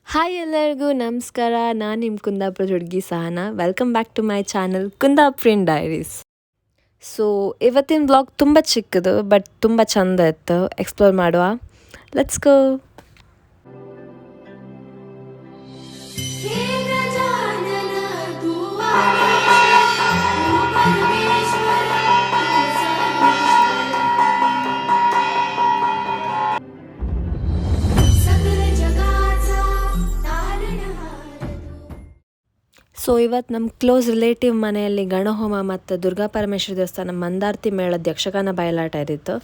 Hi ಎಲ್ಲರಿಗೂ ನಮಸ್ಕಾರ. ನಾನು ನಿಮ್ಮ ಕುಂದಾಪುರದ ಹುಡುಗಿ Sahana. Welcome back to my channel Kundapurin diaries. So ಇವತ್ತಿನ ಬ್ಲಾಗ್ ತುಂಬ ಚಿಕ್ಕದು ಬಟ್ ತುಂಬ ಚಂದ ಇತ್ತು. ಎಕ್ಸ್ಪ್ಲೋರ್ ಮಾಡುವ, ಲೆಟ್ಸ್ ಗೋ. ಸೊ ಇವತ್ತು ನಮ್ಮ ಕ್ಲೋಸ್ ರಿಲೇಟಿವ್ ಮನೆಯಲ್ಲಿ ಗಣಹೋಮ ಮತ್ತು ದುರ್ಗಾ ಪರಮೇಶ್ವರಿ ದೇವಸ್ಥಾನ ಮಂದಾರ್ತಿ ಮೇಳದ ಯಕ್ಷಗಾನ ಬಯಲಾಟ ಇದ್ದಿತ್ತು.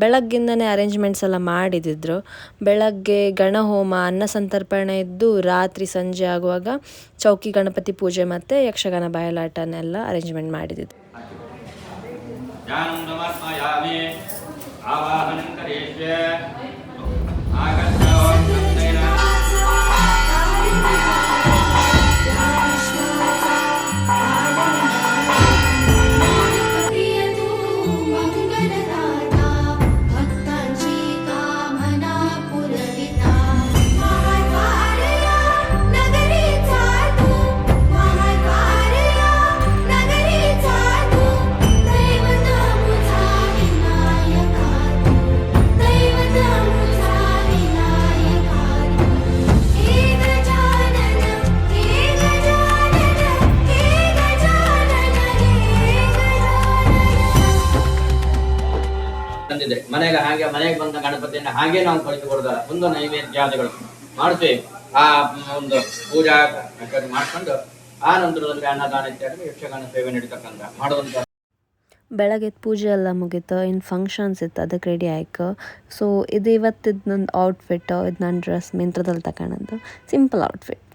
ಬೆಳಗ್ಗಿಂದನೇ ಅರೇಂಜ್ಮೆಂಟ್ಸ್ ಎಲ್ಲ ಮಾಡಿದಿದ್ರು. ಬೆಳಗ್ಗೆ ಗಣಹೋಮ, ಅನ್ನ ಸಂತರ್ಪಣೆ ಇದ್ದು ರಾತ್ರಿ ಸಂಜೆ ಆಗುವಾಗ ಚೌಕಿ ಗಣಪತಿ ಪೂಜೆ ಮತ್ತು ಯಕ್ಷಗಾನ ಬಯಲಾಟನೆಲ್ಲ ಅರೇಂಜ್ಮೆಂಟ್ ಮಾಡಿದಿದ್ರು. ಮನೆಗೆ ಬಂದ ಗಣಪತಿಯನ್ನ ಹಾಗೆ ನಾವು ಕಳಿಸಿಕೊಡೋದಲ್ಲ, ಒಂದು ನೈವೇದ್ಯಾದಿಗಳು ಮಾಡ್ತೀವಿ. ಆ ಒಂದು ಪೂಜಾ ಮಾಡ್ಕೊಂಡು ಆ ನಂತರದಲ್ಲಿ ಅನ್ನದಾನ ಇತ್ಯಾದಿ ಯಕ್ಷಗಾನ ಸೇವೆ ನಡೀತಕ್ಕಂಥ ಮಾಡುವಂತ. ಬೆಳಗ್ಗೆ ಪೂಜೆ ಎಲ್ಲ ಮುಗೀತು, ಇನ್ನು ಫಂಕ್ಷನ್ಸ್ ಇತ್ತು, ಅದಕ್ಕೆ ರೆಡಿ ಆಯ್ತು. ಸೊ ಇದು ಇವತ್ತಿದ್ದು ನನ್ನ ಔಟ್ಫಿಟ್ಟು. ಇದು ನನ್ನ ಡ್ರೆಸ್ ಮಿಂತ್ರದಲ್ಲಿ ತಗೊಂಡದ್ದು ಸಿಂಪಲ್ ಔಟ್ಫಿಟ್.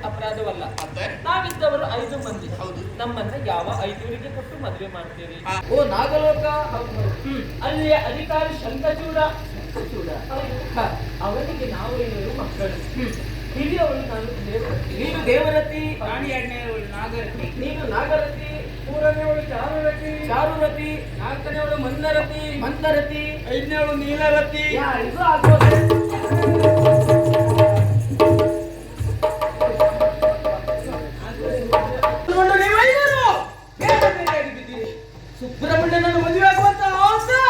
ಅಪರಾಧವಲ್ಲ. ನಾವಿದ್ದವರು 5 ಮಂದಿ. ನಮ್ಮನ್ನ ಯಾವ 5 ಕೊಟ್ಟು ಮದುವೆ ಮಾಡ್ತೀರಿ? ಓ ನಾಗಲೋಕ, ಅಲ್ಲಿಯ ಅಧಿಕಾರಿ ಶಂಖಚೂಡ, ಅವನಿಗೆ ನಾವು 5 ಮಕ್ಕಳು. ಹಿರಿಯವಳು ನಾನು ದೇವರತಿ, ನೀನು ದೇವರತಿ, ನಾಗರತಿ, ನೀನು ನಾಗರತಿ, 3ನೇವಳು ಚಾರುರತಿ, ಚಾರುರತಿ, 4ನೇವಳು ಮಂದರತಿ, ಮಂದರತಿ, 5ನೇವಳು ನೀಲರತಿ. ಇದು ಆಗೋದೆ. ಸುಬ್ರಹ್ಮಣ್ಯನನ್ನು ಮದುವೆ ಆಗುವಂತ ಆಸೆ.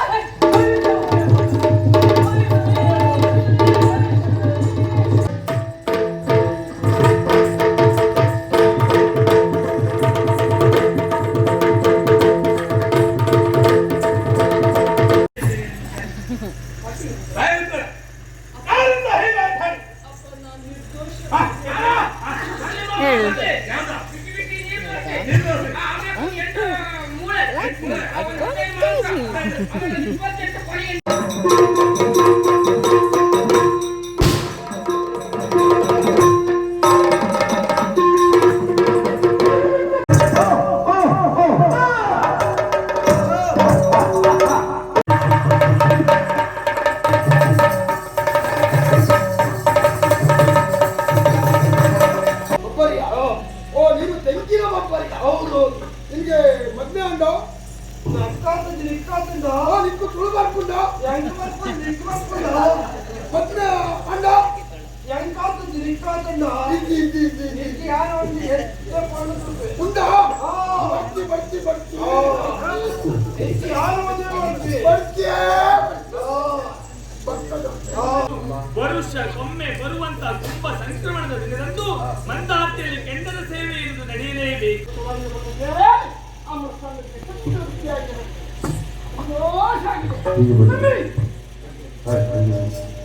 ಹೌದು ನಿನಗೆ ಮದ್ವೆ ಉಂಟು ನಿಕ್ಕು ತುಳು ಬರ್ಕೊಂಡ ಮದ್ವೆ ಅಂಡ ಉಂಟಾ ಬರ್ತಿ ವರ್ಷಕ್ಕೊಮ್ಮೆ ಬರುವಂತ ಕುಂಭ ಸಂಕ್ರಮಣದ ದಿನದಂದು ಮಂದಾರ್ತಿಯಲ್ಲಿ ಕೆಂಡದ ಸೇವೆ ಎಂದು ನಡೆಯಲೇಬೇಕು. ಆಗಿದೆ